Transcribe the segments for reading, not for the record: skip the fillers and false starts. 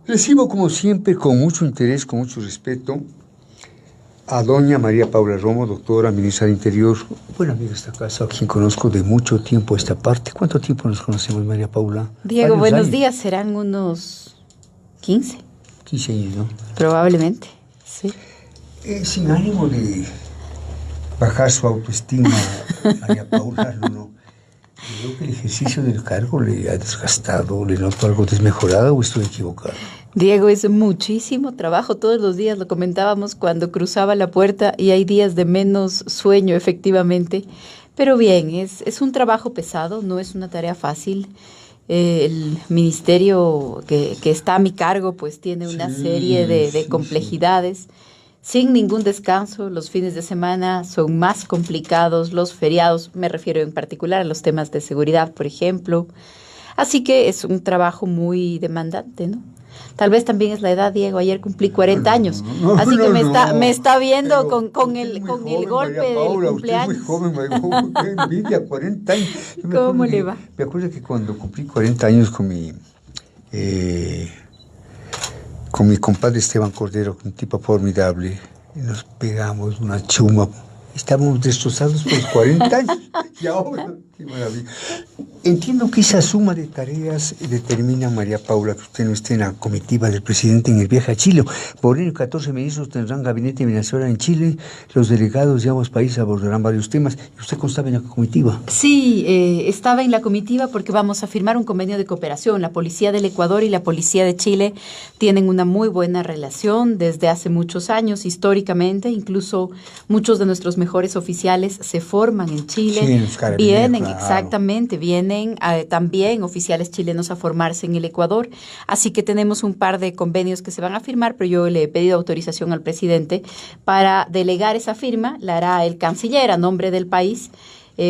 Recibo, como siempre, con mucho interés, con mucho respeto, a doña María Paula Romo, doctora, ministra del Interior, buena amiga de esta casa, a quien conozco de mucho tiempo a esta parte. ¿Cuánto tiempo nos conocemos, María Paula? Diego, buenos días. Serán unos 15. 15 años, ¿no? Probablemente, sí. Sin ánimo de bajar su autoestima, María Paula, no. Creo que el ejercicio del cargo le ha desgastado, le noto algo desmejorado o estoy equivocado. Diego, es muchísimo trabajo todos los días, lo comentábamos cuando cruzaba la puerta y hay días de menos sueño, efectivamente. Pero bien, es un trabajo pesado, no es una tarea fácil. El ministerio que está a mi cargo pues tiene una serie de complejidades. Sin ningún descanso, los fines de semana son más complicados, los feriados, me refiero en particular a los temas de seguridad, por ejemplo. Así que es un trabajo muy demandante, ¿no? Tal vez también es la edad, Diego. Ayer cumplí 40 años. Así que me está viendo con el golpe del cumpleaños. Usted es muy joven, qué envidia, 40 años. ¿Cómo le va? Me acuerdo que cuando cumplí 40 años con mi compadre Esteban Cordero, un tipo formidable, y nos pegamos una chuma. Estábamos destrozados por los 40 años. Y ahora, qué maravilla. Entiendo que esa suma de tareas determina, María Paula, que usted no esté en la comitiva del presidente en el viaje a Chile. Por ello, 14 ministros tendrán gabinete bilateral en Chile. Los delegados de ambos países abordarán varios temas. ¿Y usted constaba en la comitiva? Sí, estaba en la comitiva porque vamos a firmar un convenio de cooperación. La Policía del Ecuador y la Policía de Chile tienen una muy buena relación desde hace muchos años, históricamente. Incluso muchos de nuestros mejores oficiales se forman en Chile. Sí, vienen, claro. Exactamente, vienen también oficiales chilenos a formarse en el Ecuador. Así que tenemos un par de convenios que se van a firmar, pero yo le he pedido autorización al presidente para delegar esa firma. La hará el canciller a nombre del país.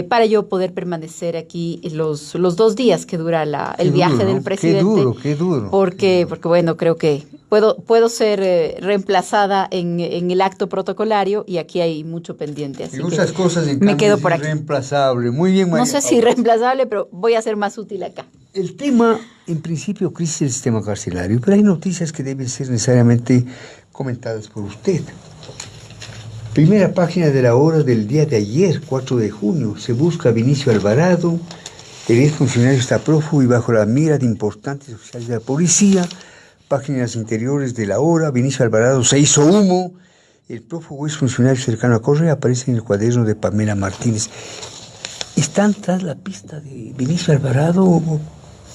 Para yo poder permanecer aquí los 2 días que dura el viaje del presidente. Qué duro. Porque bueno, creo que puedo ser reemplazada en el acto protocolario y aquí hay mucho pendiente. Así muchas cosas en me quedo por aquí. Irreemplazable. Muy bien, María. No sé si reemplazable, pero voy a ser más útil acá. El tema, en principio, crisis del sistema carcelario, pero hay noticias que deben ser necesariamente comentadas por usted. Primera página de la hora del día de ayer, 4 de junio. Se busca a Vinicio Alvarado. El exfuncionario está prófugo y bajo la mira de importantes oficiales de la policía. Páginas interiores de la hora. Vinicio Alvarado se hizo humo. El prófugo exfuncionario cercano a Correa aparece en el cuaderno de Pamela Martínez. ¿Están tras la pista de Vinicio Alvarado,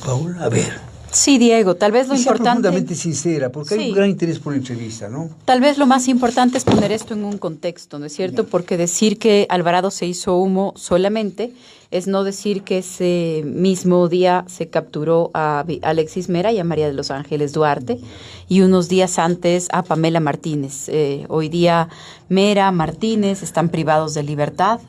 Paula? A ver. Sí, Diego, tal vez lo sea importante... profundamente sincera, porque hay un gran interés por la entrevista, ¿no? Tal vez lo más importante es poner esto en un contexto, ¿no es cierto? Porque decir que Alvarado se hizo humo solamente es no decir que ese mismo día se capturó a Alexis Mera y a María de los Ángeles Duarte y unos días antes a Pamela Martínez. Hoy día Mera, Martínez están privados de libertad.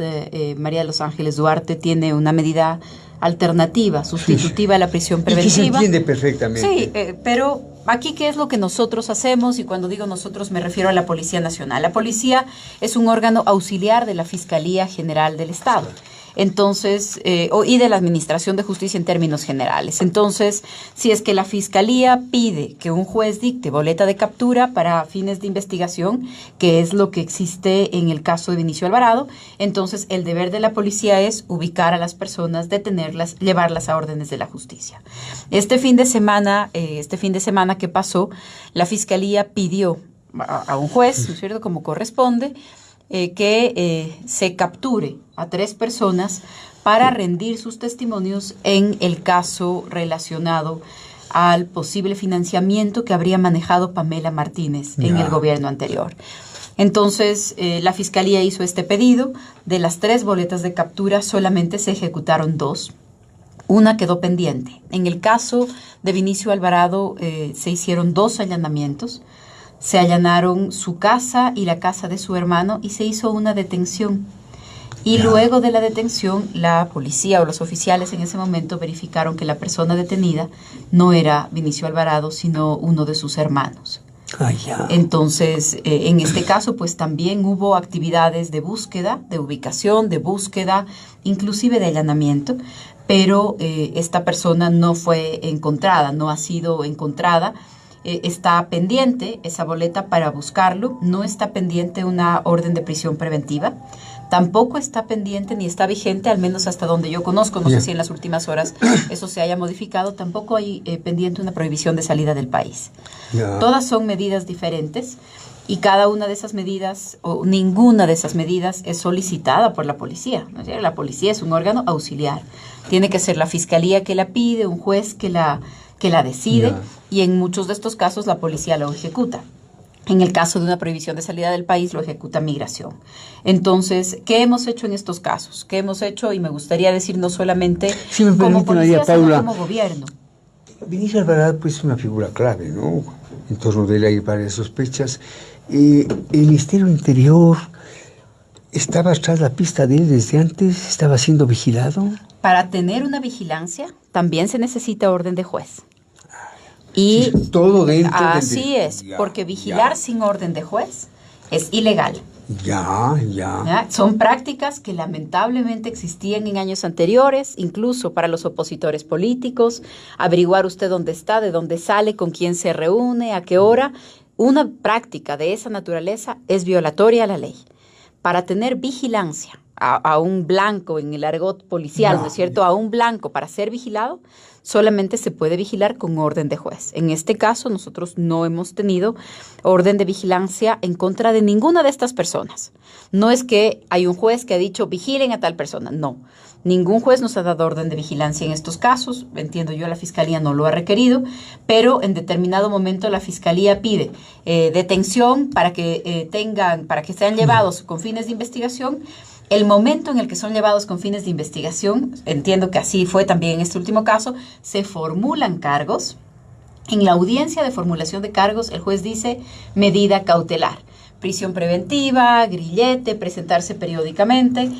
María de los Ángeles Duarte tiene una medida alternativa, sustitutiva a la prisión preventiva. Y que se entiende perfectamente. Sí, pero aquí, ¿qué es lo que nosotros hacemos? Y cuando digo nosotros me refiero a la Policía Nacional. La policía es un órgano auxiliar de la Fiscalía General del Estado. Entonces, y de la Administración de Justicia en términos generales. Entonces, si es que la Fiscalía pide que un juez dicte boleta de captura para fines de investigación, que es lo que existe en el caso de Vinicio Alvarado, entonces el deber de la policía es ubicar a las personas, detenerlas, llevarlas a órdenes de la justicia. Este fin de semana que pasó, la Fiscalía pidió a un juez, ¿no es cierto?, como corresponde, que se capture a 3 personas para rendir sus testimonios en el caso relacionado al posible financiamiento que habría manejado Pamela Martínez en el gobierno anterior. Entonces, la Fiscalía hizo este pedido. De las 3 boletas de captura, solamente se ejecutaron 2. Una quedó pendiente. En el caso de Vinicio Alvarado, se hicieron 2 allanamientos. Se allanaron su casa y la casa de su hermano y se hizo una detención. Y luego de la detención, la policía o los oficiales en ese momento verificaron que la persona detenida no era Vinicio Alvarado, sino uno de sus hermanos. Entonces, en este caso, pues también hubo actividades de búsqueda, de ubicación, de búsqueda, inclusive de allanamiento, pero esta persona no fue encontrada, no ha sido encontrada. está pendiente esa boleta para buscarlo, no está pendiente una orden de prisión preventiva, tampoco está pendiente ni está vigente, al menos hasta donde yo conozco, no sé si en las últimas horas eso se haya modificado, tampoco hay pendiente una prohibición de salida del país. Todas son medidas diferentes y cada una de esas medidas o ninguna de esas medidas es solicitada por la policía, ¿no es cierto? La policía es un órgano auxiliar, tiene que ser la fiscalía que la pide, un juez que la decide y en muchos de estos casos la policía lo ejecuta. En el caso de una prohibición de salida del país, lo ejecuta Migración. Entonces, ¿qué hemos hecho en estos casos? ¿Qué hemos hecho? Y me gustaría decir no solamente como policía, sino como gobierno. Vinicio Alvarado pues, es una figura clave, ¿no? En torno de él hay varias sospechas. El Ministerio del Interior estaba tras la pista de él desde antes, estaba siendo vigilado. Para tener una vigilancia, también se necesita orden de juez. Y sí, todo dentro así es, porque vigilar sin orden de juez es ilegal. ¿Ya? Son prácticas que lamentablemente existían en años anteriores, incluso para los opositores políticos, averiguar usted dónde está, de dónde sale, con quién se reúne, a qué hora. Una práctica de esa naturaleza es violatoria a la ley. Para tener vigilancia a un blanco en el argot policial, ¿no es cierto? A un blanco para ser vigilado, solamente se puede vigilar con orden de juez. En este caso, nosotros no hemos tenido orden de vigilancia en contra de ninguna de estas personas. No es que hay un juez que ha dicho vigilen a tal persona, no. Ningún juez nos ha dado orden de vigilancia en estos casos. Entiendo yo, la Fiscalía no lo ha requerido, pero en determinado momento la Fiscalía pide detención para que sean llevados con fines de investigación. El momento en el que son llevados con fines de investigación, entiendo que así fue también en este último caso, se formulan cargos. En la audiencia de formulación de cargos, el juez dice medida cautelar, prisión preventiva, grillete, presentarse periódicamente.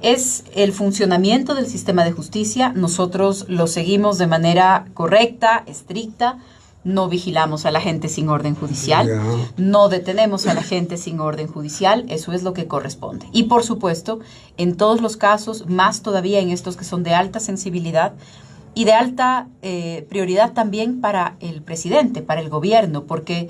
Es el funcionamiento del sistema de justicia. Nosotros lo seguimos de manera correcta, estricta. No vigilamos a la gente sin orden judicial, no detenemos a la gente sin orden judicial, eso es lo que corresponde. Y por supuesto, en todos los casos, más todavía en estos que son de alta sensibilidad y de alta prioridad también para el presidente, para el gobierno, porque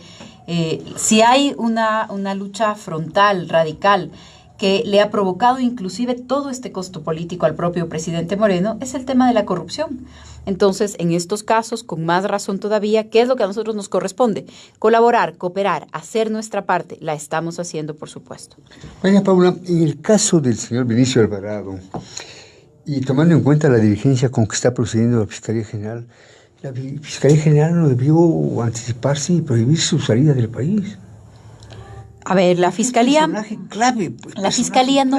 si hay una lucha frontal, radical, que le ha provocado inclusive todo este costo político al propio presidente Moreno, es el tema de la corrupción. Entonces, en estos casos, con más razón todavía, ¿qué es lo que a nosotros nos corresponde? Colaborar, cooperar, hacer nuestra parte. La estamos haciendo, por supuesto. María Paula, en el caso del señor Vinicio Alvarado, y tomando en cuenta la diligencia con que está procediendo la Fiscalía General no debió anticiparse y prohibir su salida del país. A ver, la Fiscalía no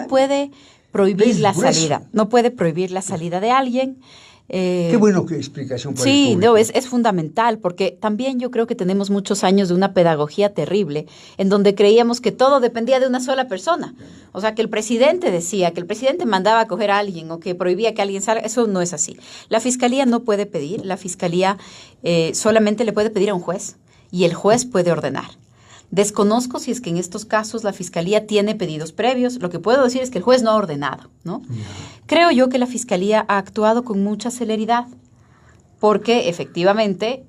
puede prohibir la salida, no puede prohibir la salida de alguien. Qué bueno que explicación para sí, el público. No, es fundamental, porque también yo creo que tenemos muchos años de una pedagogía terrible, en donde creíamos que todo dependía de una sola persona. O sea, que el presidente decía, que el presidente mandaba a coger a alguien o que prohibía que alguien salga. Eso no es así. La Fiscalía no puede pedir, la Fiscalía solamente le puede pedir a un juez, y el juez puede ordenar. Desconozco si es que en estos casos la Fiscalía tiene pedidos previos. Lo que puedo decir es que el juez no ha ordenado, ¿no? Creo yo que la Fiscalía ha actuado con mucha celeridad, porque efectivamente,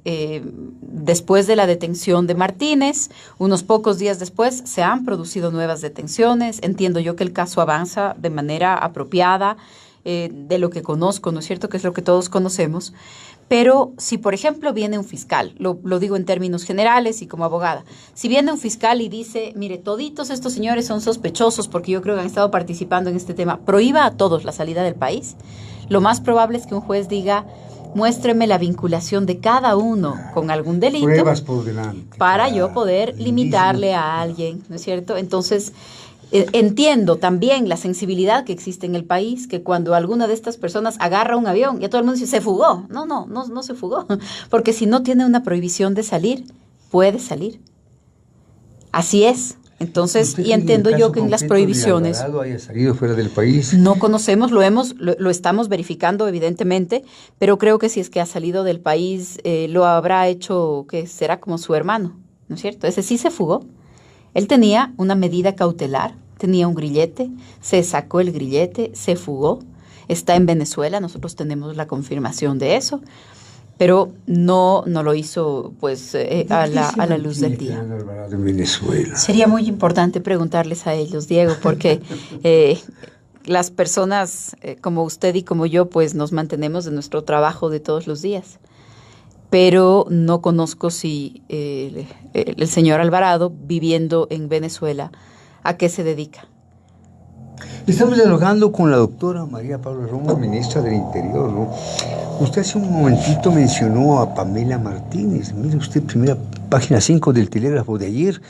después de la detención de Martínez, unos pocos días después, se han producido nuevas detenciones. Entiendo yo que el caso avanza de manera apropiada, de lo que conozco, ¿no es cierto?, que es lo que todos conocemos. Pero si, por ejemplo, viene un fiscal, lo digo en términos generales y como abogada, si viene un fiscal y dice, mire, toditos estos señores son sospechosos porque yo creo que han estado participando en este tema, prohíba a todos la salida del país, lo más probable es que un juez diga, muéstreme la vinculación de cada uno con algún delito. Pruebas por delante. Para yo poder limitarle a alguien, ¿no es cierto? Entonces, entiendo también la sensibilidad que existe en el país, que cuando alguna de estas personas agarra un avión, ya todo el mundo dice, se fugó. No se fugó, porque si no tiene una prohibición de salir, puede salir. Así es. Entonces, y entiendo yo que en las prohibiciones de Alvarado haya salido fuera del país. No conocemos, lo estamos verificando evidentemente, pero creo que si es que ha salido del país, lo habrá hecho, que será como su hermano, ¿no es cierto? Ese sí se fugó. Él tenía una medida cautelar, tenía un grillete, se sacó el grillete, se fugó, está en Venezuela, nosotros tenemos la confirmación de eso. pero no lo hizo pues a la luz del día. Alvarado en Venezuela? Sería muy importante preguntarles a ellos, Diego, porque las personas como usted y como yo pues nos mantenemos de nuestro trabajo de todos los días, pero no conozco si el señor Alvarado, viviendo en Venezuela, ¿a qué se dedica? Estamos dialogando con la doctora María Paula Romo, ministra del Interior, ¿no? Usted hace un momentito mencionó a Pamela Martínez. Mire usted, primera página 5 del Telégrafo de ayer.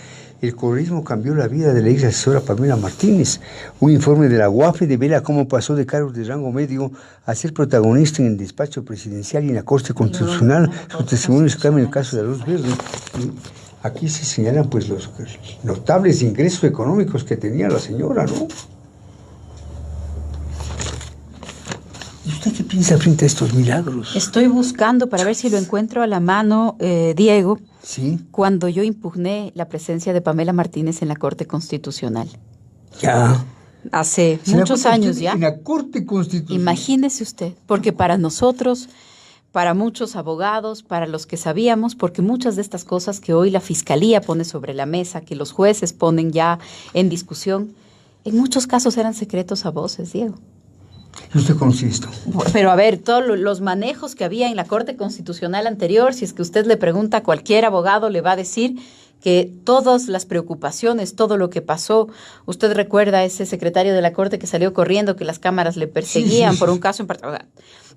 El correísmo cambió la vida de la ex asesora Pamela Martínez. Un informe de la UAFE devela cómo pasó de cargos de rango medio a ser protagonista en el despacho presidencial y en la Corte Constitucional. Sus testimonios clave en el caso de la Luz Verde. Aquí se señalan pues los notables ingresos económicos que tenía la señora, ¿no? ¿Y usted qué piensa frente a estos milagros? Estoy buscando para ver si lo encuentro a la mano, Diego, Sí, cuando yo impugné la presencia de Pamela Martínez en la Corte Constitucional. ya. Hace ¿Se da muchos cuenta años usted? ya. En la Corte Constitucional. Imagínese usted, porque para nosotros, para muchos abogados, para los que sabíamos, porque muchas de estas cosas que hoy la Fiscalía pone sobre la mesa, que los jueces ponen ya en discusión, en muchos casos eran secretos a voces, Diego. ¿Y usted conoce esto? Pero a ver, todos los manejos que había en la Corte Constitucional anterior, si es que usted le pregunta a cualquier abogado, le va a decir que todas las preocupaciones, todo lo que pasó, usted recuerda a ese secretario de la Corte que salió corriendo, que las cámaras le perseguían por un caso en particular.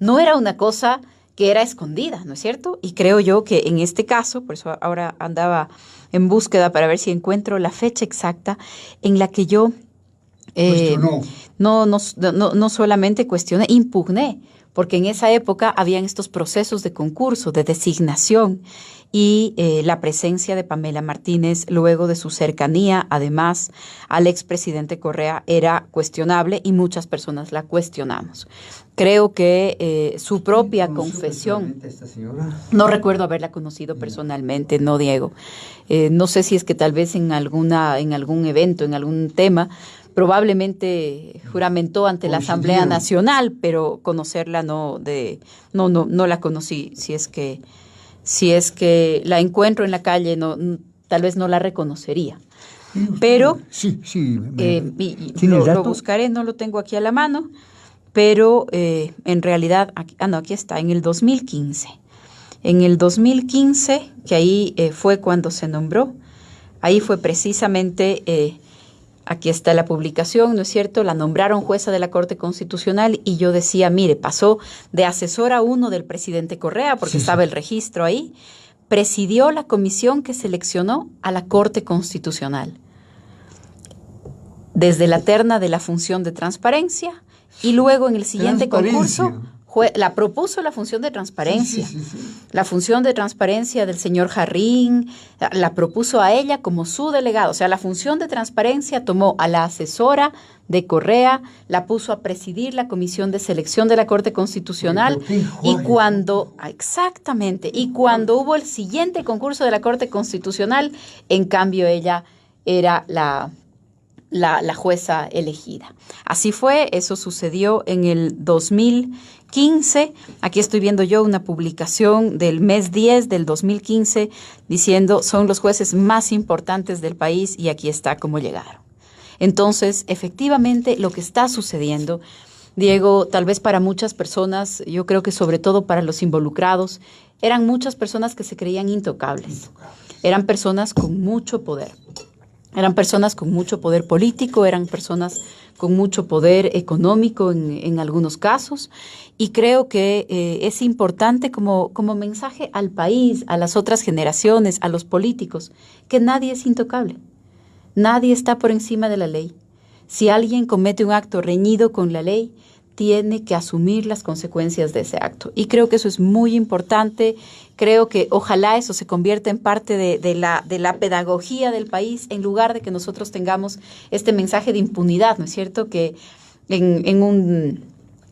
No era una cosa que era escondida, ¿no es cierto? Y creo yo que en este caso, por eso ahora andaba en búsqueda para ver si encuentro la fecha exacta en la que yo no solamente cuestioné, impugné, porque en esa época habían estos procesos de concurso, de designación, y la presencia de Pamela Martínez, luego de su cercanía, además, al expresidente Correa, era cuestionable y muchas personas la cuestionamos. Creo que su propia confesión, ¿A esta señora? no recuerdo haberla conocido personalmente, no, Diego. No sé si es que tal vez en algún evento, en algún tema, probablemente juramentó ante la Asamblea Nacional, pero conocerla no la conocí. Si es que la encuentro en la calle, tal vez no la reconocería. Pero Sí. ¿Tiene el dato? Lo buscaré, no lo tengo aquí a la mano, pero en realidad, aquí está, en el 2015. En el 2015, que ahí fue cuando se nombró, ahí fue precisamente, aquí está la publicación, ¿no es cierto? La nombraron jueza de la Corte Constitucional y yo decía, mire, pasó de asesora 1 del presidente Correa, porque estaba el registro ahí, presidió la comisión que seleccionó a la Corte Constitucional. Desde la terna de la función de transparencia y luego en el siguiente concurso la propuso la función de transparencia. La función de transparencia del señor Jarrín, la propuso a ella como su delegado. O sea, la función de transparencia tomó a la asesora de Correa, la puso a presidir la comisión de selección de la Corte Constitucional y cuando hubo el siguiente concurso de la Corte Constitucional, en cambio ella era la jueza elegida. Así fue, eso sucedió en el 2015. Aquí estoy viendo yo una publicación del mes 10 del 2015 diciendo son los jueces más importantes del país y aquí está cómo llegaron. Entonces, efectivamente, lo que está sucediendo, Diego, tal vez para muchas personas, yo creo que sobre todo para los involucrados, eran muchas personas que se creían intocables. Eran personas con mucho poder. Eran personas con mucho poder político, eran personas con mucho poder económico en algunos casos, y creo que es importante como mensaje al país, a las otras generaciones, a los políticos, que nadie es intocable, nadie está por encima de la ley. Si alguien comete un acto reñido con la ley, tiene que asumir las consecuencias de ese acto. Y creo que eso es muy importante. Creo que ojalá eso se convierta en parte de la pedagogía del país, en lugar de que nosotros tengamos este mensaje de impunidad, ¿no es cierto? Que en un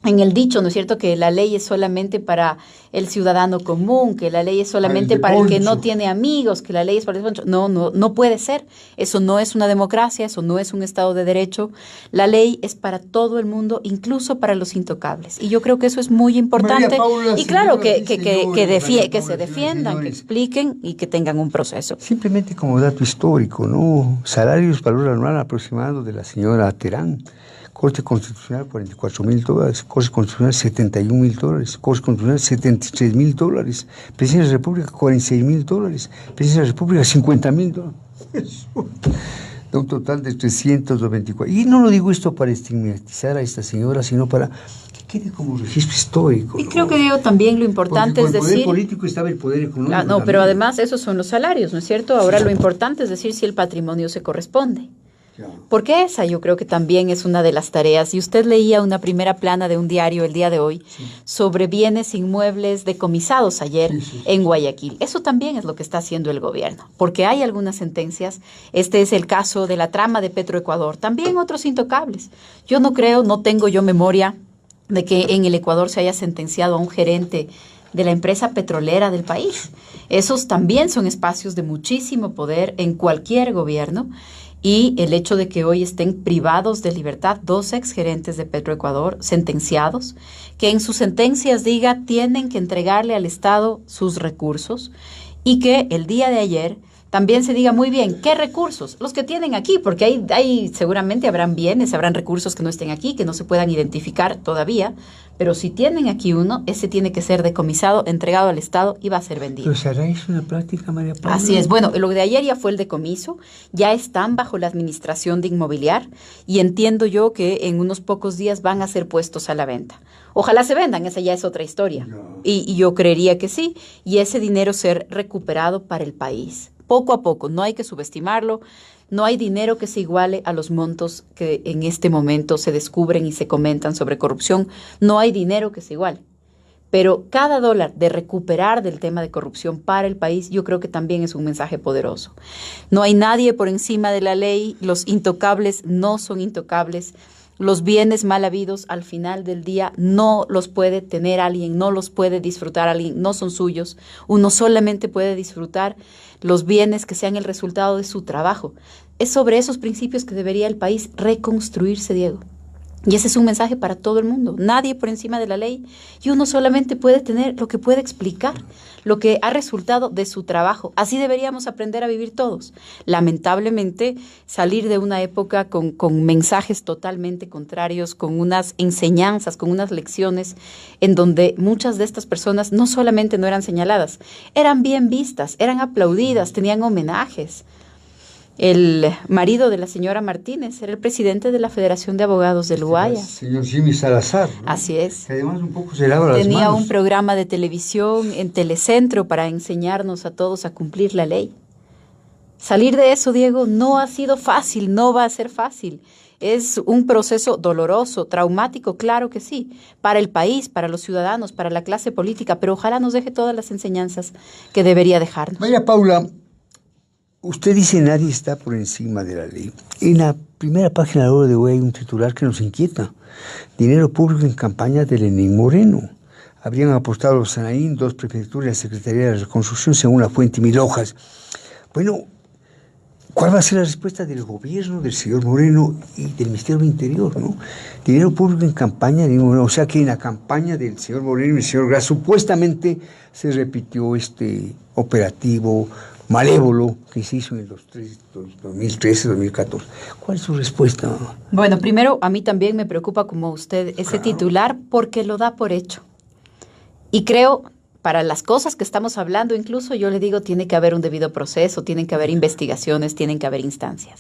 en el dicho, ¿no es cierto?, que la ley es solamente para el ciudadano común, que la ley es solamente para el que no tiene amigos, que la ley es para el poncho. No puede ser. Eso no es una democracia, eso no es un Estado de Derecho. La ley es para todo el mundo, incluso para los intocables. Y yo creo que eso es muy importante. Paula, y claro, que se señora, defiendan, que expliquen y que tengan un proceso. Simplemente como dato histórico, ¿no? Salarios, valor anual aproximado de la señora Terán. Corte Constitucional, $44,000. Corte Constitucional, $71,000. Corte Constitucional, $73,000. Presidencia de la República, $46,000. Presidencia de la República, $50,000. De un total de 324. Y no lo digo esto para estigmatizar a esta señora, sino para que quede como registro histórico. Y creo que digo también lo importante es decir... el poder político estaba el poder económico. No, también. pero además esos son los salarios, ¿no es cierto? Ahora lo importante es decir si el patrimonio se corresponde. Porque esa yo creo que también es una de las tareas. Y usted leía una primera plana de un diario el día de hoy sobre bienes inmuebles decomisados ayer en Guayaquil. Eso también es lo que está haciendo el gobierno, porque hay algunas sentencias. Este es el caso de la trama de Petroecuador, también otros intocables. Yo no creo, no tengo yo memoria de que en el Ecuador se haya sentenciado a un gerente de la empresa petrolera del país. Esos también son espacios de muchísimo poder en cualquier gobierno. Y el hecho de que hoy estén privados de libertad 2 exgerentes de Petroecuador sentenciados, que en sus sentencias diga tienen que entregarle al Estado sus recursos y que el día de ayer también se diga muy bien qué recursos, los que tienen aquí, porque hay seguramente habrán bienes, habrán recursos que no estén aquí, que no se puedan identificar todavía, pero si tienen aquí uno, ese tiene que ser decomisado, entregado al Estado y va a ser vendido. ¿Pero será eso una práctica, María Paula? Así es. Bueno, lo de ayer ya fue el decomiso, ya están bajo la administración de Inmobiliar y entiendo yo que en unos pocos días van a ser puestos a la venta. Ojalá se vendan, esa ya es otra historia. No. Y yo creería que sí, y ese dinero ser recuperado para el país. Poco a poco, no hay que subestimarlo, no hay dinero que se iguale a los montos que en este momento se descubren y se comentan sobre corrupción, no hay dinero que se iguale. Pero cada dólar de recuperar del tema de corrupción para el país, yo creo que también es un mensaje poderoso. No hay nadie por encima de la ley, los intocables no son intocables. Los bienes mal habidos al final del día no los puede tener alguien, no los puede disfrutar alguien, no son suyos. Uno solamente puede disfrutar los bienes que sean el resultado de su trabajo. Es sobre esos principios que debería el país reconstruirse, Diego. Y ese es un mensaje para todo el mundo. Nadie por encima de la ley. Y uno solamente puede tener lo que puede explicar, lo que ha resultado de su trabajo. Así deberíamos aprender a vivir todos. Lamentablemente, salir de una época con mensajes totalmente contrarios, con unas enseñanzas, con unas lecciones, en donde muchas de estas personas no solamente no eran señaladas, eran bien vistas, eran aplaudidas, tenían homenajes. El marido de la señora Martínez era el presidente de la Federación de Abogados del Guayas. Señor Jimmy Salazar, ¿no? Así es. Que además un poco se lava las manos. Tenía un programa de televisión en Telecentro para enseñarnos a todos a cumplir la ley. Salir de eso, Diego, no ha sido fácil, no va a ser fácil. Es un proceso doloroso, traumático, claro que sí, para el país, para los ciudadanos, para la clase política, pero ojalá nos deje todas las enseñanzas que debería dejarnos. María Paula, usted dice nadie está por encima de la ley. En la primera página de la Hora de hoy hay un titular que nos inquieta. Dinero público en campaña de Lenín Moreno. Habrían apostado los Sanaín, 2 prefecturas y la Secretaría de Reconstrucción según la fuente Mil Hojas. Bueno, ¿cuál va a ser la respuesta del gobierno, del señor Moreno y del Ministerio del Interior, ¿no? Dinero público en campaña de Lenín Moreno. O sea que en la campaña del señor Moreno y el señor Gras supuestamente se repitió este operativo malévolo que se hizo en los 2013-2014. ¿Cuál es su respuesta? Bueno, primero, a mí también me preocupa como usted ese titular porque lo da por hecho. Y creo, para las cosas que estamos hablando, incluso yo le digo, tiene que haber un debido proceso, tienen que haber investigaciones, tienen que haber instancias.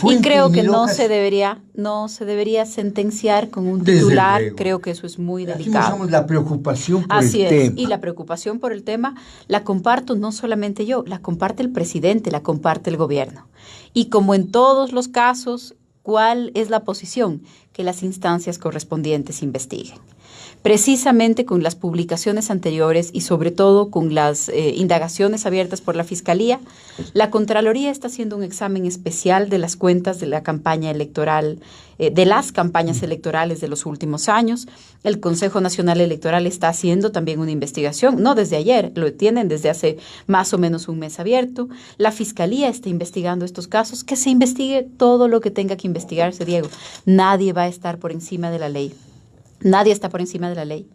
Y creo que no se debería sentenciar con un titular, creo que eso es muy delicado. Aquí la preocupación por Así el es, tema. y la preocupación por el tema la comparto no solamente yo, la comparte el presidente, la comparte el gobierno. Y como en todos los casos, ¿cuál es la posición? Que las instancias correspondientes investiguen. Precisamente con las publicaciones anteriores y sobre todo con las indagaciones abiertas por la Fiscalía, la Contraloría está haciendo un examen especial de las cuentas de la campaña electoral, de las campañas electorales de los últimos años. El Consejo Nacional Electoral está haciendo también una investigación, no desde ayer, lo tienen desde hace más o menos un mes abierto. La Fiscalía está investigando estos casos, que se investigue todo lo que tenga que investigarse, Diego. Nadie va a estar por encima de la ley. Nadie está por encima de la ley.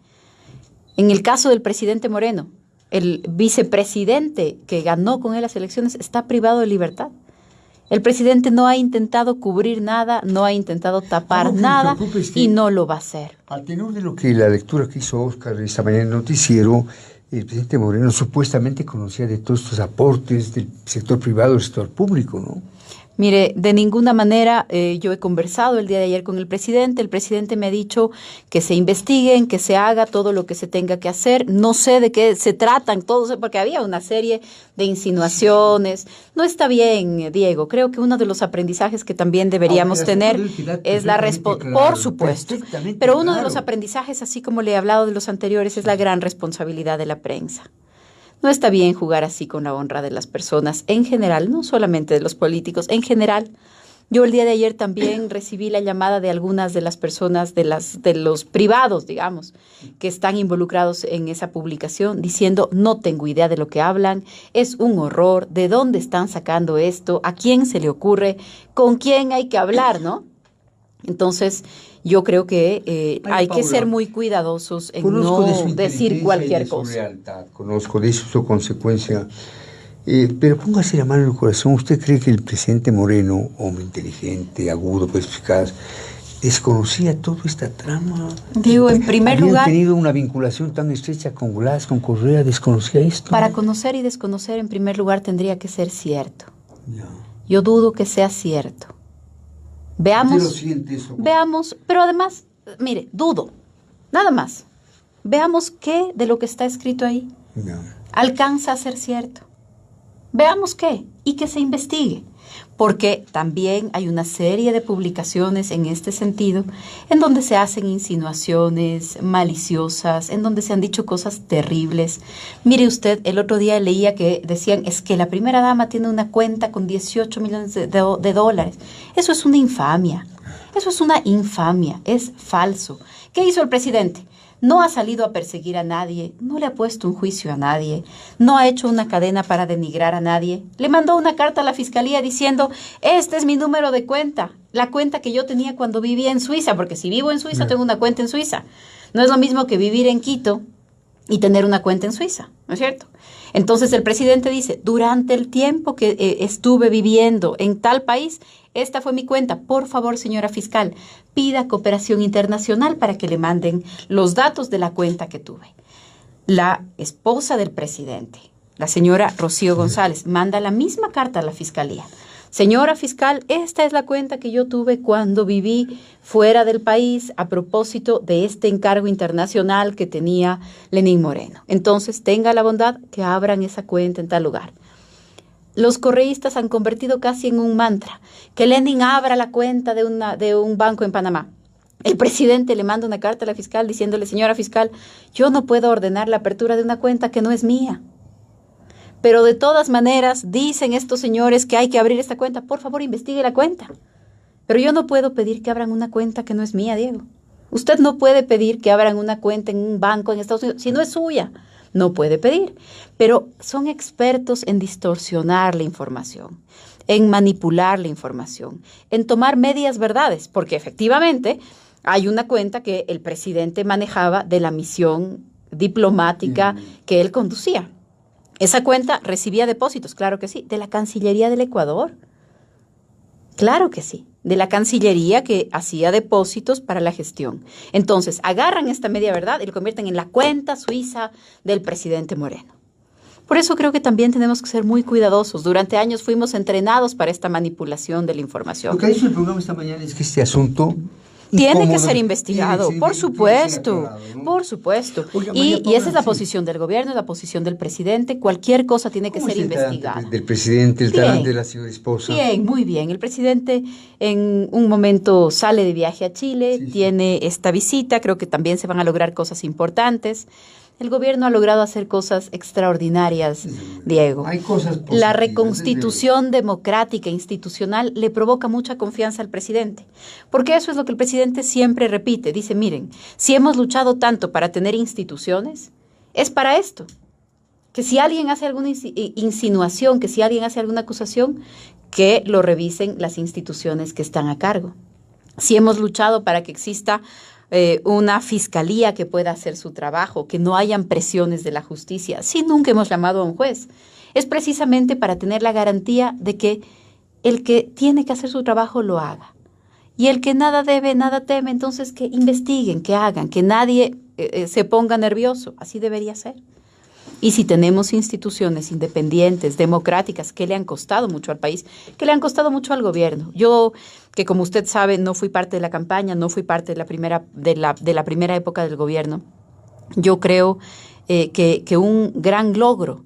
En el caso del presidente Moreno, el vicepresidente que ganó con él las elecciones está privado de libertad. El presidente no ha intentado cubrir nada, no ha intentado tapar nada y no lo va a hacer. Al tenor de lo que la lectura que hizo Oscar esta mañana en el noticiero, el presidente Moreno supuestamente conocía de todos estos aportes del sector privado, del sector público, ¿no? Mire, de ninguna manera yo he conversado el día de ayer con el presidente me ha dicho que se investiguen, que se haga todo lo que se tenga que hacer, no sé de qué se tratan todos, porque había una serie de insinuaciones, no está bien, Diego, creo que uno de los aprendizajes que también deberíamos tener es la responsabilidad, por supuesto, pero uno de los aprendizajes, así como le he hablado de los anteriores, es la gran responsabilidad de la prensa. No está bien jugar así con la honra de las personas en general, no solamente de los políticos, en general. Yo el día de ayer también recibí la llamada de algunas de las personas de los privados, digamos, que están involucrados en esa publicación, diciendo, no tengo idea de lo que hablan, es un horror, ¿de dónde están sacando esto? ¿A quién se le ocurre? ¿Con quién hay que hablar, no? Entonces, yo creo que hay que ser muy cuidadosos en no decir cualquier cosa. Lealtad, conozco de su consecuencia, pero póngase la mano en el corazón. ¿Usted cree que el presidente Moreno, hombre inteligente, agudo, perspicaz, desconocía toda esta trama? Digo, en primer lugar, tenido una vinculación tan estrecha con Glass, con Correa, desconocía esto. Para conocer y desconocer, en primer lugar, tendría que ser cierto. Ya. Yo dudo que sea cierto. Veamos, pero además, mire, dudo, nada más. Veamos qué de lo que está escrito ahí alcanza a ser cierto. Veamos qué y que se investigue. Porque también hay una serie de publicaciones en este sentido, en donde se hacen insinuaciones maliciosas, en donde se han dicho cosas terribles. Mire usted, el otro día leía que decían, es que la primera dama tiene una cuenta con 18 millones de dólares. Eso es una infamia, es falso. ¿Qué hizo el presidente? No ha salido a perseguir a nadie, no le ha puesto un juicio a nadie, no ha hecho una cadena para denigrar a nadie. Le mandó una carta a la fiscalía diciendo, este es mi número de cuenta, la cuenta que yo tenía cuando vivía en Suiza, porque si vivo en Suiza tengo una cuenta en Suiza. No es lo mismo que vivir en Quito y tener una cuenta en Suiza, ¿no es cierto? Entonces el presidente dice, durante el tiempo que estuve viviendo en tal país, esta fue mi cuenta. Por favor, señora fiscal, pida cooperación internacional para que le manden los datos de la cuenta que tuve. La esposa del presidente, la señora Rocío González, manda la misma carta a la fiscalía. Señora fiscal, esta es la cuenta que yo tuve cuando viví fuera del país a propósito de este encargo internacional que tenía Lenín Moreno. Entonces, tenga la bondad que abran esa cuenta en tal lugar. Los correístas han convertido casi en un mantra, que Lenin abra la cuenta de un banco en Panamá. El presidente le manda una carta a la fiscal diciéndole, señora fiscal, yo no puedo ordenar la apertura de una cuenta que no es mía. Pero de todas maneras, dicen estos señores que hay que abrir esta cuenta. Por favor, investigue la cuenta. Pero yo no puedo pedir que abran una cuenta que no es mía, Diego. Usted no puede pedir que abran una cuenta en un banco en Estados Unidos si no es suya. No puede pedir. Pero son expertos en distorsionar la información, en manipular la información, en tomar medias verdades, porque efectivamente hay una cuenta que el presidente manejaba de la misión diplomática que él conducía. Esa cuenta recibía depósitos, claro que sí, de la Cancillería del Ecuador. Claro que sí, de la Cancillería que hacía depósitos para la gestión. Entonces, agarran esta media verdad y lo convierten en la cuenta suiza del presidente Moreno. Por eso creo que también tenemos que ser muy cuidadosos. Durante años fuimos entrenados para esta manipulación de la información. Lo que ha dicho el programa esta mañana es que este asunto Tiene que ser investigado, por supuesto, por supuesto. Oiga, Y esa es la sí. posición del gobierno, es la posición del presidente. Cualquier cosa tiene que ¿Cómo ser es el talante investigada. del presidente, el Bien. talante de la señora esposa? Bien, muy bien. El presidente en un momento sale de viaje a Chile, Sí, sí. tiene esta visita, creo que también se van a lograr cosas importantes. El gobierno ha logrado hacer cosas extraordinarias, Diego. Hay cosas La positivas, reconstitución democrática institucional le provoca mucha confianza al presidente, porque eso es lo que el presidente siempre repite. Dice, miren, si hemos luchado tanto para tener instituciones, es para esto. Que si alguien hace alguna insinuación, que si alguien hace alguna acusación, que lo revisen las instituciones que están a cargo. Si hemos luchado para que exista una fiscalía que pueda hacer su trabajo, que no hayan presiones de la justicia, si nunca hemos llamado a un juez, es precisamente para tener la garantía de que el que tiene que hacer su trabajo lo haga. Y el que nada debe, nada teme, entonces que investiguen, que hagan, que nadie se ponga nervioso. Así debería ser. Y si tenemos instituciones independientes, democráticas, que le han costado mucho al país, que le han costado mucho al gobierno. Yo, que como usted sabe, no fui parte de la campaña, no fui parte de la primera época del gobierno. Yo creo que un gran logro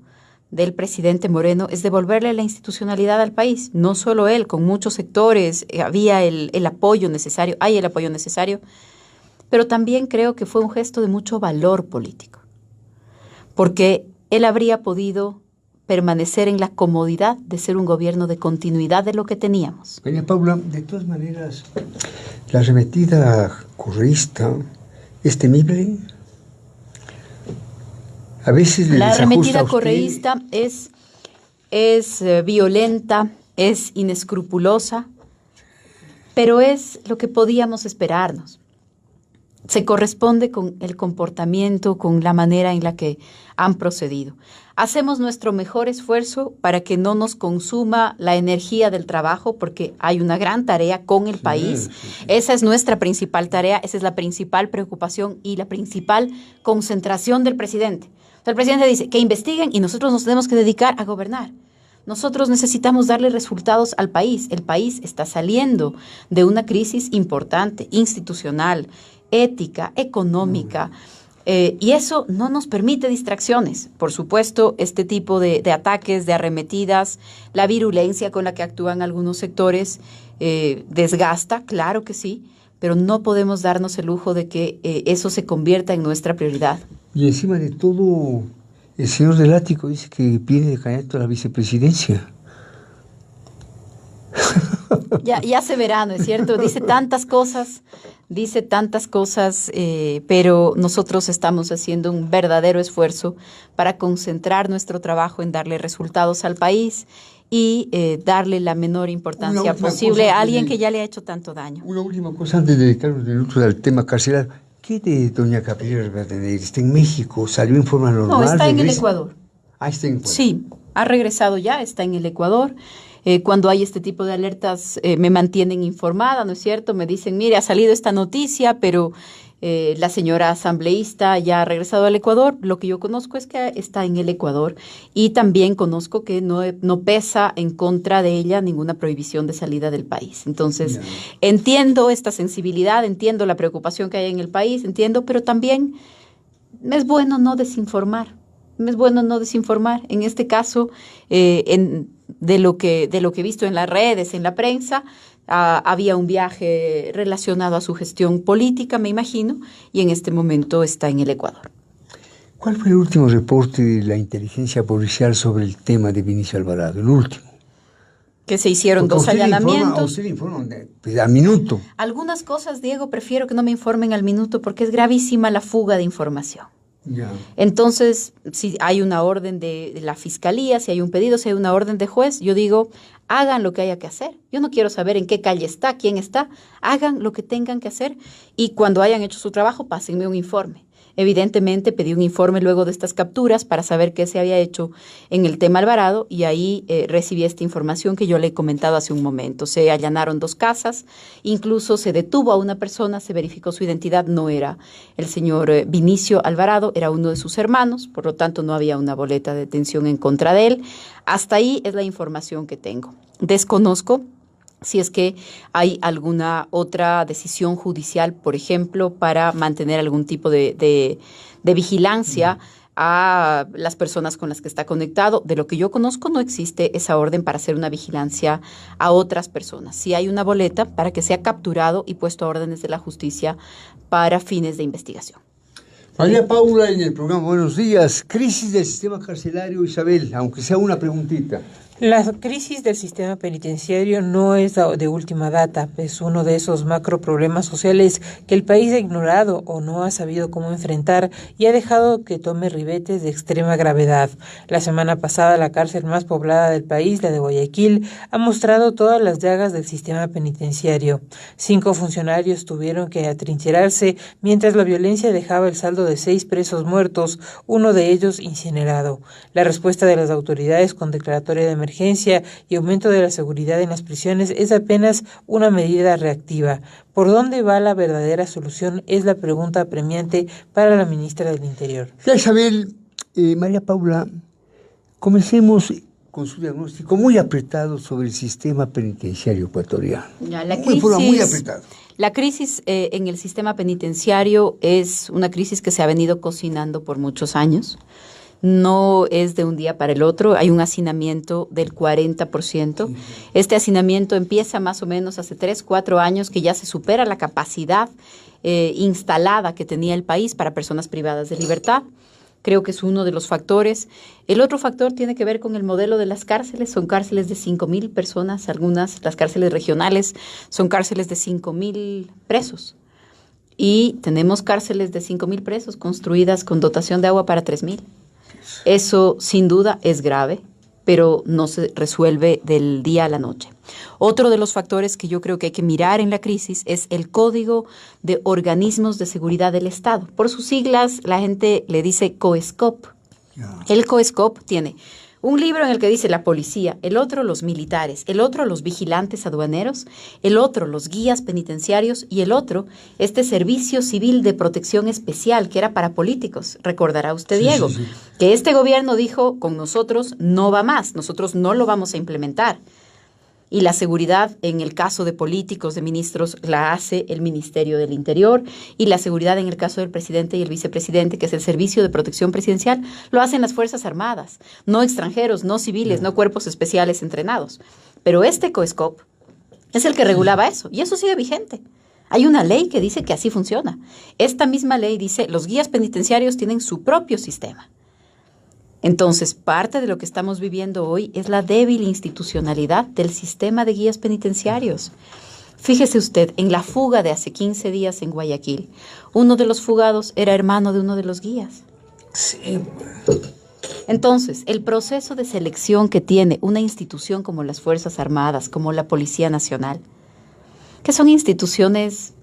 del presidente Moreno es devolverle la institucionalidad al país. No solo él, con muchos sectores había el apoyo necesario, hay el apoyo necesario, pero también creo que fue un gesto de mucho valor político, porque él habría podido permanecer en la comodidad de ser un gobierno de continuidad de lo que teníamos. Doña Paula, de todas maneras, la arremetida correísta es temible. A veces le La desajusta arremetida a usted. correísta es violenta, es inescrupulosa, pero es lo que podíamos esperarnos. Se corresponde con el comportamiento, con la manera en la que han procedido. Hacemos nuestro mejor esfuerzo para que no nos consuma la energía del trabajo, porque hay una gran tarea con el país. Sí. Esa es nuestra principal tarea, esa es la principal preocupación y la principal concentración del presidente. O sea, el presidente dice que investiguen y nosotros nos tenemos que dedicar a gobernar. Nosotros necesitamos darle resultados al país. El país está saliendo de una crisis importante, institucional, ética, económica, y eso no nos permite distracciones. Por supuesto, este tipo de ataques, de arremetidas, la virulencia con la que actúan algunos sectores desgasta, claro que sí, pero no podemos darnos el lujo de que eso se convierta en nuestra prioridad. Y encima de todo, el señor del Ático dice que viene de candidato a la vicepresidencia. Ya se verá, ¿no es cierto? Dice tantas cosas, pero nosotros estamos haciendo un verdadero esfuerzo para concentrar nuestro trabajo en darle resultados al país y darle la menor importancia posible a alguien que ya le ha hecho tanto daño. Una última cosa antes de dedicar unos minutos al tema carcelario. ¿Qué de doña Capeller va a tener? ¿Está en México? ¿Salió en forma normal? No, está en el ¿Regresa? Ecuador. Ah, está en Ecuador. Sí, ha regresado ya, está en el Ecuador. Cuando hay este tipo de alertas me mantienen informada, ¿no es cierto? Me dicen, mire, ha salido esta noticia, pero la señora asambleísta ya ha regresado al Ecuador. Lo que yo conozco es que está en el Ecuador y también conozco que no pesa en contra de ella ninguna prohibición de salida del país. Entonces, entiendo esta sensibilidad, entiendo la preocupación que hay en el país, entiendo, pero también es bueno no desinformar. Es bueno no desinformar. En este caso, de lo que he visto en las redes, en la prensa, había un viaje relacionado a su gestión política, me imagino, y en este momento está en el Ecuador. ¿Cuál fue el último reporte de la inteligencia policial sobre el tema de Vinicio Alvarado? El último. Que se hicieron Porque 2 allanamientos. Usted informa al minuto. Algunas cosas, Diego, prefiero que no me informen al minuto porque es gravísima la fuga de información. Ya. Entonces, si hay una orden de la fiscalía, si hay un pedido, si hay una orden de juez, yo digo, hagan lo que haya que hacer. Yo no quiero saber en qué calle está, quién está. Hagan lo que tengan que hacer y cuando hayan hecho su trabajo, pásenme un informe. Evidentemente pedí un informe luego de estas capturas para saber qué se había hecho en el tema Alvarado y ahí recibí esta información que yo le he comentado hace un momento. Se allanaron 2 casas, incluso se detuvo a una persona, se verificó su identidad, no era el señor Vinicio Alvarado, era uno de sus hermanos, por lo tanto no había una boleta de detención en contra de él. Hasta ahí es la información que tengo. Desconozco si es que hay alguna otra decisión judicial, por ejemplo, para mantener algún tipo de vigilancia a las personas con las que está conectado. De lo que yo conozco, no existe esa orden para hacer una vigilancia a otras personas. Sí hay una boleta para que sea capturado y puesto a órdenes de la justicia para fines de investigación. María Paula, en el programa Buenos Días, crisis del sistema carcelario. Isabel, aunque sea una preguntita. La crisis del sistema penitenciario no es de última data, es uno de esos macro problemas sociales que el país ha ignorado o no ha sabido cómo enfrentar y ha dejado que tome ribetes de extrema gravedad. La semana pasada, la cárcel más poblada del país, la de Guayaquil, ha mostrado todas las llagas del sistema penitenciario. 5 funcionarios tuvieron que atrincherarse mientras la violencia dejaba el saldo de 6 presos muertos, uno de ellos incinerado. La respuesta de las autoridades con declaratoria de emergencia y aumento de la seguridad en las prisiones es apenas una medida reactiva. ¿Por dónde va la verdadera solución? Es la pregunta apremiante para la ministra del Interior. Ya, Isabel, María Paula, comencemos con su diagnóstico muy apretado sobre el sistema penitenciario ecuatoriano. Ya, muy apretado. La crisis en el sistema penitenciario es una crisis que se ha venido cocinando por muchos años. No es de un día para el otro, hay un hacinamiento del 40%. Sí. Este hacinamiento empieza más o menos hace 3, 4 años, que ya se supera la capacidad instalada que tenía el país para personas privadas de libertad. Creo que es uno de los factores. El otro factor tiene que ver con el modelo de las cárceles. Son cárceles de 5,000 personas, algunas, las cárceles regionales, son cárceles de 5,000 presos. Y tenemos cárceles de 5,000 presos construidas con dotación de agua para 3,000. Eso sin duda es grave, pero no se resuelve del día a la noche. Otro de los factores que yo creo que hay que mirar en la crisis es el Código de Organismos de Seguridad del Estado. Por sus siglas, la gente le dice COESCOP. El COESCOP tiene un libro en el que dice la policía, el otro los militares, el otro los vigilantes aduaneros, el otro los guías penitenciarios y el otro este Servicio Civil de Protección Especial que era para políticos. Recordará usted, Diego, sí. Que este gobierno dijo, con nosotros no va más, nosotros no lo vamos a implementar. Y la seguridad, en el caso de políticos, de ministros, la hace el Ministerio del Interior, y la seguridad en el caso del presidente y el vicepresidente, que es el Servicio de Protección Presidencial, lo hacen las Fuerzas Armadas, no extranjeros, no civiles, no cuerpos especiales entrenados. Pero este COESCOP es el que regulaba eso, y eso sigue vigente. Hay una ley que dice que así funciona. Esta misma ley dice, los guías penitenciarios tienen su propio sistema. Entonces, parte de lo que estamos viviendo hoy es la débil institucionalidad del sistema de guías penitenciarios. Fíjese usted, en la fuga de hace 15 días en Guayaquil, uno de los fugados era hermano de uno de los guías. Sí. Entonces, el proceso de selección que tiene una institución como las Fuerzas Armadas, como la Policía Nacional, que son instituciones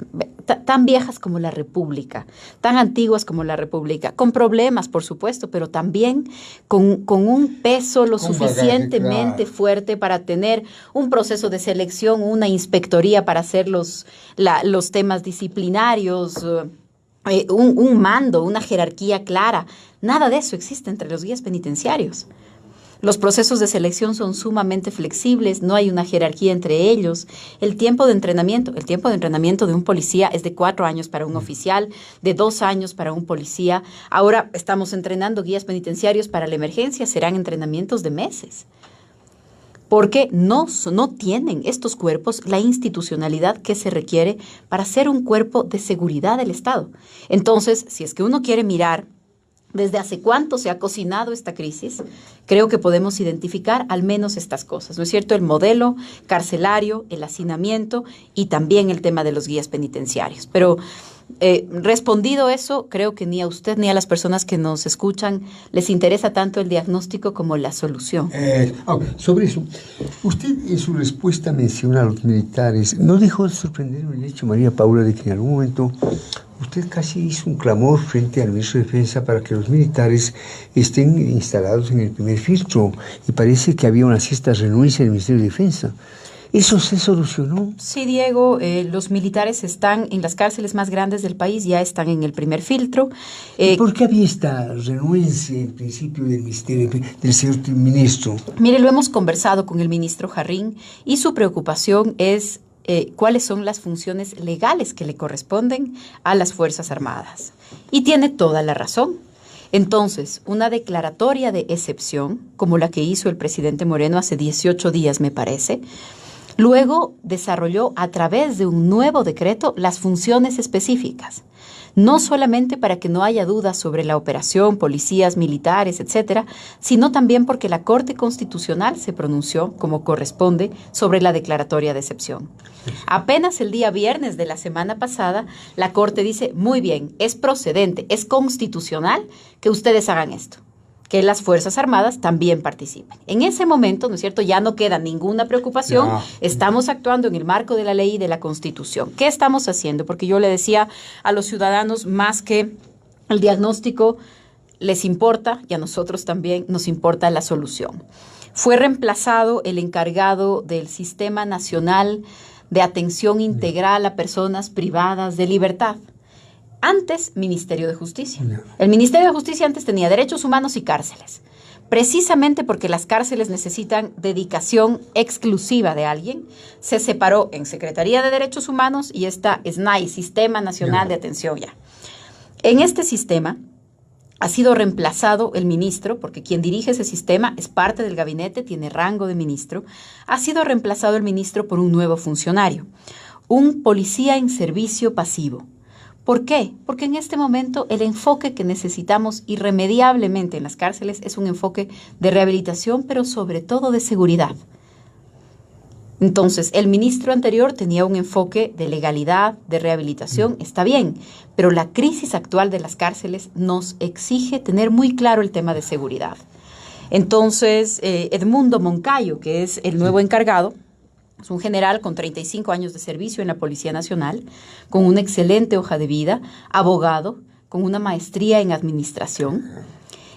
tan viejas como la República, tan antiguas como la República, con problemas, por supuesto, pero también con un peso lo suficientemente fuerte para tener un proceso de selección, una inspectoría para hacer los temas disciplinarios, un mando, una jerarquía clara. Nada de eso existe entre los guías penitenciarios. Los procesos de selección son sumamente flexibles, no hay una jerarquía entre ellos. El tiempo de entrenamiento de un policía es de 4 años para un oficial, de 2 años para un policía. Ahora estamos entrenando guías penitenciarios para la emergencia, serán entrenamientos de meses. Porque no tienen estos cuerpos la institucionalidad que se requiere para ser un cuerpo de seguridad del Estado. Entonces, si es que uno quiere mirar desde hace cuánto se ha cocinado esta crisis, creo que podemos identificar al menos estas cosas, ¿no es cierto? El modelo carcelario, el hacinamiento y también el tema de los guías penitenciarios. Pero respondido eso, creo que ni a usted ni a las personas que nos escuchan les interesa tanto el diagnóstico como la solución. Sobre eso, usted en su respuesta menciona a los militares. ¿No dejó de sorprenderme el hecho, María Paula, de que en algún momento usted casi hizo un clamor frente al ministro de Defensa para que los militares estén instalados en el primer filtro? Y parece que había una cierta renuencia del Ministerio de Defensa. ¿Eso se solucionó? Sí, Diego, los militares están en las cárceles más grandes del país, ya están en el primer filtro. ¿Y por qué había esta renuencia en principio del ministerio, del señor ministro? Mire, lo hemos conversado con el ministro Jarrín y su preocupación es cuáles son las funciones legales que le corresponden a las Fuerzas Armadas. Y tiene toda la razón. Entonces, una declaratoria de excepción, como la que hizo el presidente Moreno hace 18 días, me parece, luego desarrolló a través de un nuevo decreto las funciones específicas, no solamente para que no haya dudas sobre la operación, policías, militares, etcétera, sino también porque la Corte Constitucional se pronunció, como corresponde, sobre la declaratoria de excepción. Apenas el día viernes de la semana pasada, la Corte dice, muy bien, es procedente, es constitucional que ustedes hagan esto, que las Fuerzas Armadas también participen. En ese momento, ¿no es cierto?, ya no queda ninguna preocupación, estamos actuando en el marco de la ley y de la Constitución. ¿Qué estamos haciendo? Porque yo le decía a los ciudadanos, más que el diagnóstico, les importa, y a nosotros también nos importa la solución. Fue reemplazado el encargado del Sistema Nacional de Atención Integral a Personas Privadas de Libertad. Antes, Ministerio de Justicia. El Ministerio de Justicia antes tenía derechos humanos y cárceles, precisamente porque las cárceles necesitan dedicación exclusiva de alguien. Se separó en Secretaría de Derechos Humanos y está SNAI, Sistema Nacional de Atención ya. En este sistema ha sido reemplazado el ministro, porque quien dirige ese sistema es parte del gabinete, tiene rango de ministro. Ha sido reemplazado el ministro por un nuevo funcionario, un policía en servicio pasivo. ¿Por qué? Porque en este momento el enfoque que necesitamos irremediablemente en las cárceles es un enfoque de rehabilitación, pero sobre todo de seguridad. Entonces, el ministro anterior tenía un enfoque de legalidad, de rehabilitación, está bien, pero la crisis actual de las cárceles nos exige tener muy claro el tema de seguridad. Entonces, Edmundo Moncayo, que es el nuevo encargado, es un general con 35 años de servicio en la Policía Nacional, con una excelente hoja de vida, abogado, con una maestría en administración,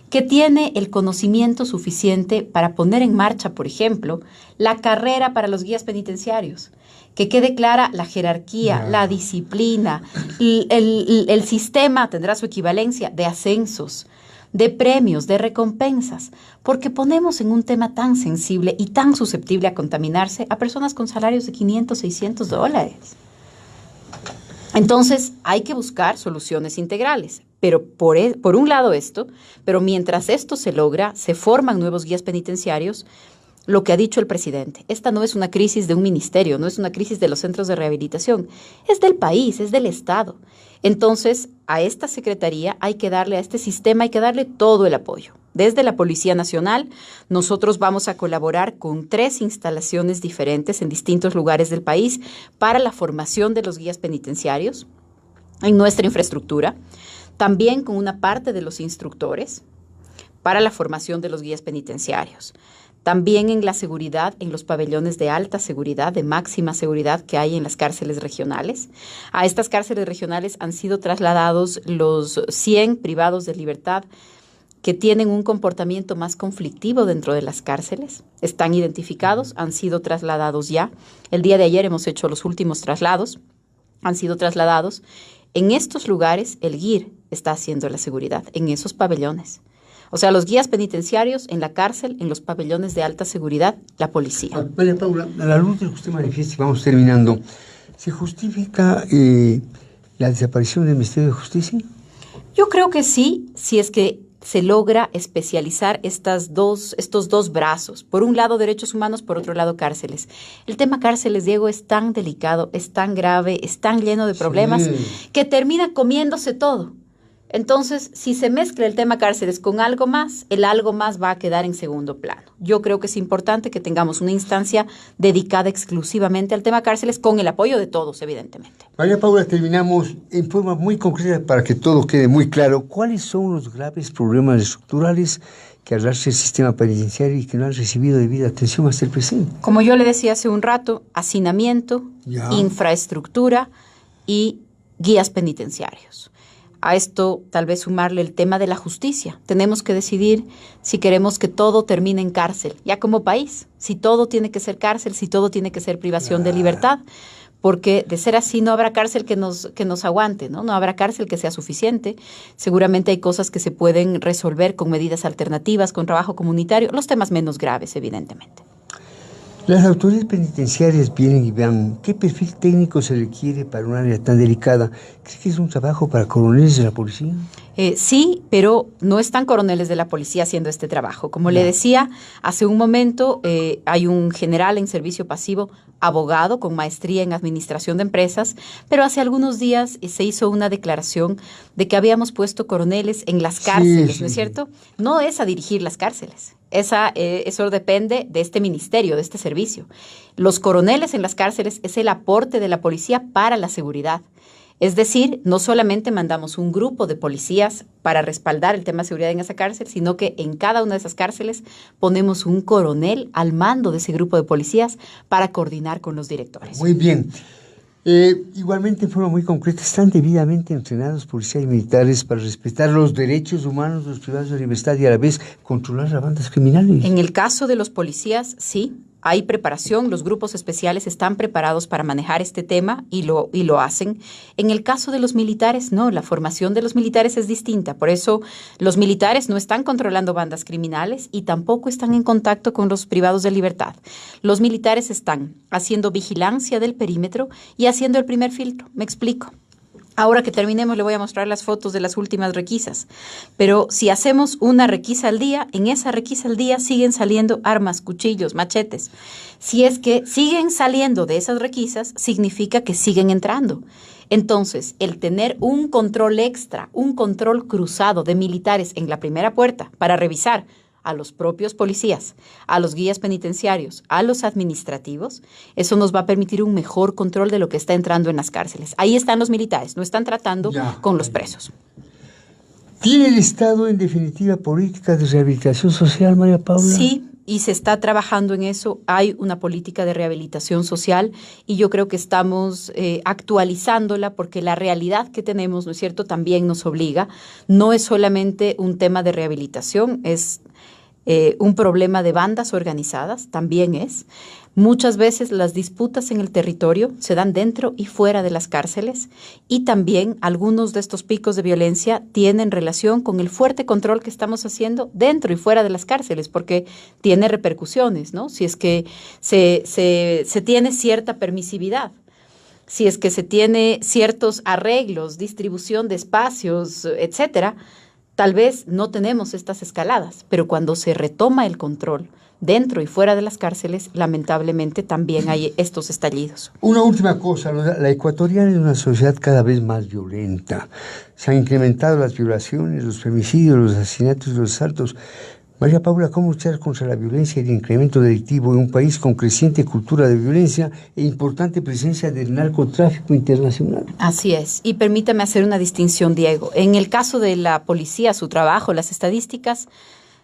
que tiene el conocimiento suficiente para poner en marcha, por ejemplo, la carrera para los guías penitenciarios, que quede clara la jerarquía, la disciplina, el sistema tendrá su equivalencia de ascensos, de premios, de recompensas, porque ponemos en un tema tan sensible y tan susceptible a contaminarse a personas con salarios de $500, $600. Entonces, hay que buscar soluciones integrales, pero por un lado esto, pero mientras esto se logra, se forman nuevos guías penitenciarios. Lo que ha dicho el presidente, esta no es una crisis de un ministerio, no es una crisis de los centros de rehabilitación, es del país, es del Estado. Entonces, a esta secretaría hay que darle, a este sistema hay que darle todo el apoyo. Desde la Policía Nacional, nosotros vamos a colaborar con 3 instalaciones diferentes en distintos lugares del país para la formación de los guías penitenciarios en nuestra infraestructura, también con una parte de los instructores para la formación de los guías penitenciarios. También en la seguridad, en los pabellones de alta seguridad, de máxima seguridad que hay en las cárceles regionales. A estas cárceles regionales han sido trasladados los 100 privados de libertad que tienen un comportamiento más conflictivo dentro de las cárceles. Están identificados, han sido trasladados ya. El día de ayer hemos hecho los últimos traslados, han sido trasladados. En estos lugares el GIR está haciendo la seguridad, en esos pabellones. O sea, los guías penitenciarios en la cárcel, en los pabellones de alta seguridad, la policía. María Paula, a la luz de lo que usted manifiesta, y vamos terminando, ¿se justifica la desaparición del Ministerio de Justicia? Yo creo que sí, si es que se logra especializar estos dos brazos. Por un lado, derechos humanos, por otro lado, cárceles. El tema cárceles, Diego, es tan delicado, es tan grave, es tan lleno de problemas, que termina comiéndose todo. Entonces, si se mezcla el tema cárceles con algo más, el algo más va a quedar en segundo plano. Yo creo que es importante que tengamos una instancia dedicada exclusivamente al tema cárceles con el apoyo de todos, evidentemente. María Paula, terminamos en forma muy concreta para que todo quede muy claro. ¿Cuáles son los graves problemas estructurales que arrastra el sistema penitenciario y que no han recibido debida atención hasta el presente? Como yo le decía hace un rato, hacinamiento, infraestructura y guías penitenciarios. A esto tal vez sumarle el tema de la justicia. Tenemos que decidir si queremos que todo termine en cárcel, ya como país, si todo tiene que ser cárcel, si todo tiene que ser privación de libertad, porque de ser así no habrá cárcel que nos aguante, ¿no? No habrá cárcel que sea suficiente. Seguramente hay cosas que se pueden resolver con medidas alternativas, con trabajo comunitario, los temas menos graves, evidentemente. Las autoridades penitenciarias vienen y van. ¿Qué perfil técnico se requiere para un área tan delicada? ¿Cree que es un trabajo para coroneles de la policía? Sí, pero no están coroneles de la policía haciendo este trabajo. Como le decía, hace un momento hay un general en servicio pasivo, abogado con maestría en administración de empresas, pero hace algunos días se hizo una declaración de que habíamos puesto coroneles en las cárceles, ¿no es cierto? No es a dirigir las cárceles. Eso depende de este ministerio, de este servicio. Los coroneles en las cárceles es el aporte de la policía para la seguridad. Es decir, no solamente mandamos un grupo de policías para respaldar el tema de seguridad en esa cárcel, sino que en cada una de esas cárceles ponemos un coronel al mando de ese grupo de policías para coordinar con los directores. Muy bien. Igualmente, en forma muy concreta, están debidamente entrenados policías y militares para respetar los derechos humanos de los privados de libertad y a la vez controlar las bandas criminales. En el caso de los policías, sí. Hay preparación, los grupos especiales están preparados para manejar este tema y lo hacen. En el caso de los militares, no, la formación de los militares es distinta. Por eso los militares no están controlando bandas criminales y tampoco están en contacto con los privados de libertad. Los militares están haciendo vigilancia del perímetro y haciendo el primer filtro. Me explico. Ahora que terminemos le voy a mostrar las fotos de las últimas requisas. Pero si hacemos una requisa al día, en esa requisa al día siguen saliendo armas, cuchillos, machetes. Si es que siguen saliendo de esas requisas, significa que siguen entrando. Entonces, el tener un control extra, un control cruzado de militares en la primera puerta para revisar a los propios policías, a los guías penitenciarios, a los administrativos, eso nos va a permitir un mejor control de lo que está entrando en las cárceles. Ahí están los militares, no están tratando con los presos. ¿Tiene el Estado, en definitiva, políticas de rehabilitación social, María Paula? Sí, y se está trabajando en eso. Hay una política de rehabilitación social y yo creo que estamos actualizándola porque la realidad que tenemos, ¿no es cierto?, también nos obliga. No es solamente un tema de rehabilitación, es un problema de bandas organizadas, también es. Muchas veces las disputas en el territorio se dan dentro y fuera de las cárceles y también algunos de estos picos de violencia tienen relación con el fuerte control que estamos haciendo dentro y fuera de las cárceles, porque tiene repercusiones, ¿no? Si es que se tiene cierta permisividad, si es que se tiene ciertos arreglos, distribución de espacios, etcétera, tal vez no tenemos estas escaladas, pero cuando se retoma el control dentro y fuera de las cárceles, lamentablemente también hay estos estallidos. Una última cosa, la ecuatoriana es una sociedad cada vez más violenta. Se han incrementado las violaciones, los femicidios, los asesinatos y los asaltos. María Paula, ¿cómo luchar contra la violencia y el incremento delictivo en un país con creciente cultura de violencia e importante presencia del narcotráfico internacional? Así es. Y permítame hacer una distinción, Diego. En el caso de la policía, su trabajo, las estadísticas,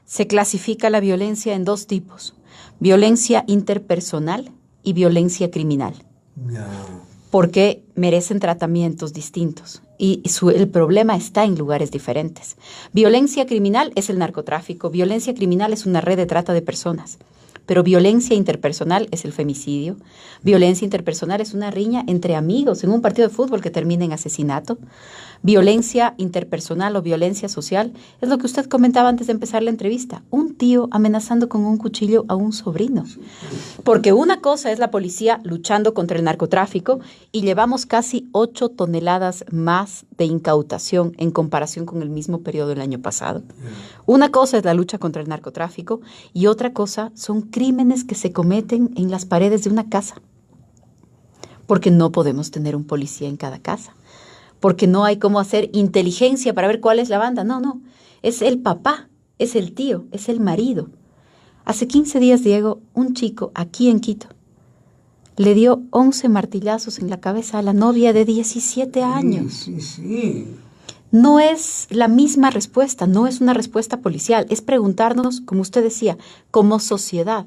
se clasifica la violencia en dos tipos: violencia interpersonal y violencia criminal. Porque merecen tratamientos distintos y el problema está en lugares diferentes. Violencia criminal es el narcotráfico, violencia criminal es una red de trata de personas, pero violencia interpersonal es el femicidio, violencia interpersonal es una riña entre amigos en un partido de fútbol que termina en asesinato. Violencia interpersonal o violencia social es lo que usted comentaba antes de empezar la entrevista, un tío amenazando con un cuchillo a un sobrino. Porque una cosa es la policía luchando contra el narcotráfico y llevamos casi 8 toneladas más de incautación en comparación con el mismo periodo del año pasado. Una cosa es la lucha contra el narcotráfico y otra cosa son crímenes que se cometen en las paredes de una casa. Porque no podemos tener un policía en cada casa. Porque no hay cómo hacer inteligencia para ver cuál es la banda. No. Es el papá, es el tío, es el marido. Hace 15 días, Diego, un chico aquí en Quito le dio 11 martillazos en la cabeza a la novia de 17 años. Sí. No es la misma respuesta, no es una respuesta policial. Es preguntarnos, como usted decía, como sociedad,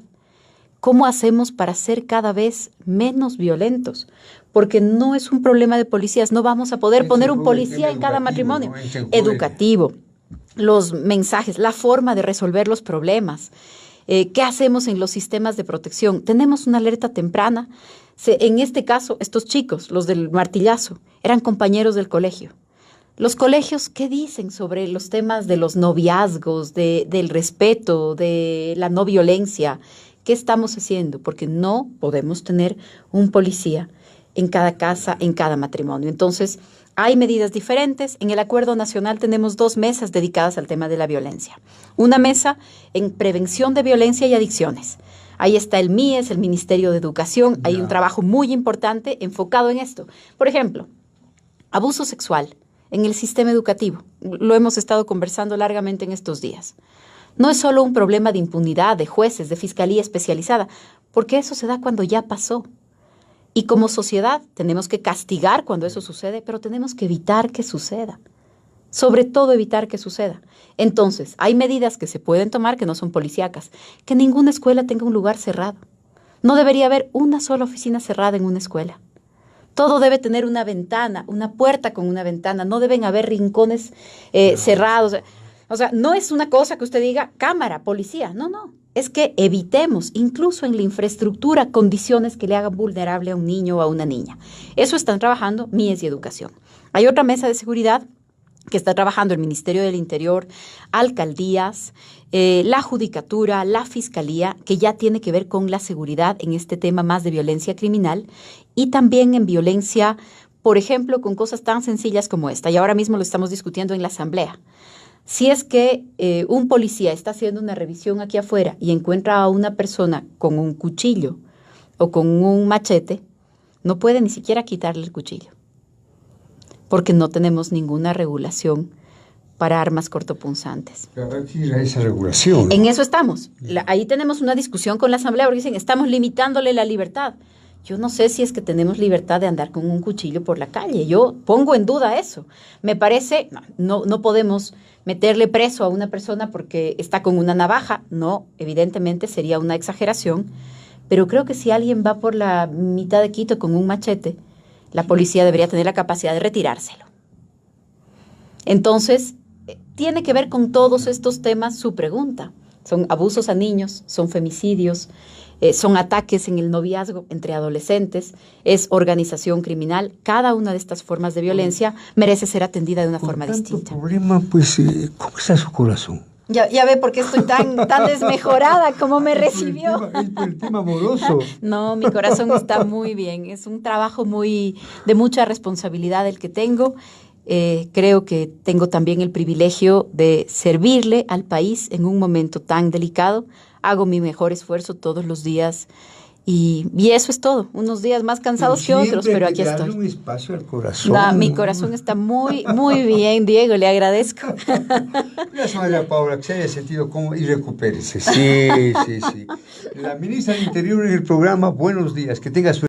¿cómo hacemos para ser cada vez menos violentos? Porque no es un problema de policías, no vamos a poder poner un policía en cada matrimonio. Educativo, los mensajes, la forma de resolver los problemas. ¿Qué hacemos en los sistemas de protección? Tenemos una alerta temprana. En este caso, estos chicos, los del martillazo, eran compañeros del colegio. Los colegios, ¿qué dicen sobre los temas de los noviazgos, del respeto, de la no violencia? ¿Qué estamos haciendo? Porque no podemos tener un policía en cada casa, en cada matrimonio. Entonces, hay medidas diferentes. En el Acuerdo Nacional tenemos 2 mesas dedicadas al tema de la violencia. Una mesa en prevención de violencia y adicciones. Ahí está el MIES, el Ministerio de Educación. Hay un trabajo muy importante enfocado en esto. Por ejemplo, abuso sexual en el sistema educativo. Lo hemos estado conversando largamente en estos días. No es solo un problema de impunidad, de jueces, de fiscalía especializada, porque eso se da cuando ya pasó. Y como sociedad tenemos que castigar cuando eso sucede, pero tenemos que evitar que suceda. Sobre todo evitar que suceda. Entonces, hay medidas que se pueden tomar que no son policíacas. Que ninguna escuela tenga un lugar cerrado. No debería haber una sola oficina cerrada en una escuela. Todo debe tener una ventana, una puerta con una ventana. No deben haber rincones cerrados. O sea, no es una cosa que usted diga, cámara, policía. No, no. Es que evitemos, incluso en la infraestructura, condiciones que le hagan vulnerable a un niño o a una niña. Eso están trabajando MIES y Educación. Hay otra mesa de seguridad que está trabajando el Ministerio del Interior, alcaldías, la Judicatura, la Fiscalía, que ya tiene que ver con la seguridad en este tema más de violencia criminal y también en violencia, por ejemplo, con cosas tan sencillas como esta. Y ahora mismo lo estamos discutiendo en la Asamblea. Si es que un policía está haciendo una revisión aquí afuera y encuentra a una persona con un cuchillo o con un machete, no puede ni siquiera quitarle el cuchillo, porque no tenemos ninguna regulación para armas cortopunzantes. Esa regulación, ¿no? En eso estamos. Ahí tenemos una discusión con la Asamblea porque dicen, estamos limitándole la libertad. Yo no sé si es que tenemos libertad de andar con un cuchillo por la calle. Yo pongo en duda eso. Me parece, no podemos meterle preso a una persona porque está con una navaja. No, evidentemente sería una exageración. Pero creo que si alguien va por la mitad de Quito con un machete, la policía debería tener la capacidad de retirárselo. Entonces, tiene que ver con todos estos temas su pregunta. Son abusos a niños, son femicidios, son ataques en el noviazgo entre adolescentes, es organización criminal. Cada una de estas formas de violencia merece ser atendida de una forma distinta. Problema, pues, ¿cómo está su corazón? Ya ve por qué estoy tan desmejorada como me recibió. Es por el tema amoroso. No, mi corazón está muy bien. Es un trabajo de mucha responsabilidad el que tengo. Creo que tengo también el privilegio de servirle al país en un momento tan delicado. Hago mi mejor esfuerzo todos los días y eso es todo. Unos días más cansados que otros, pero aquí estoy. Un espacio al corazón. No, mi corazón está muy bien, Diego, le agradezco. Gracias, María Paula, que se haya sentido cómodo y recupérese. Sí. La ministra del Interior en el programa Buenos Días. Que tenga su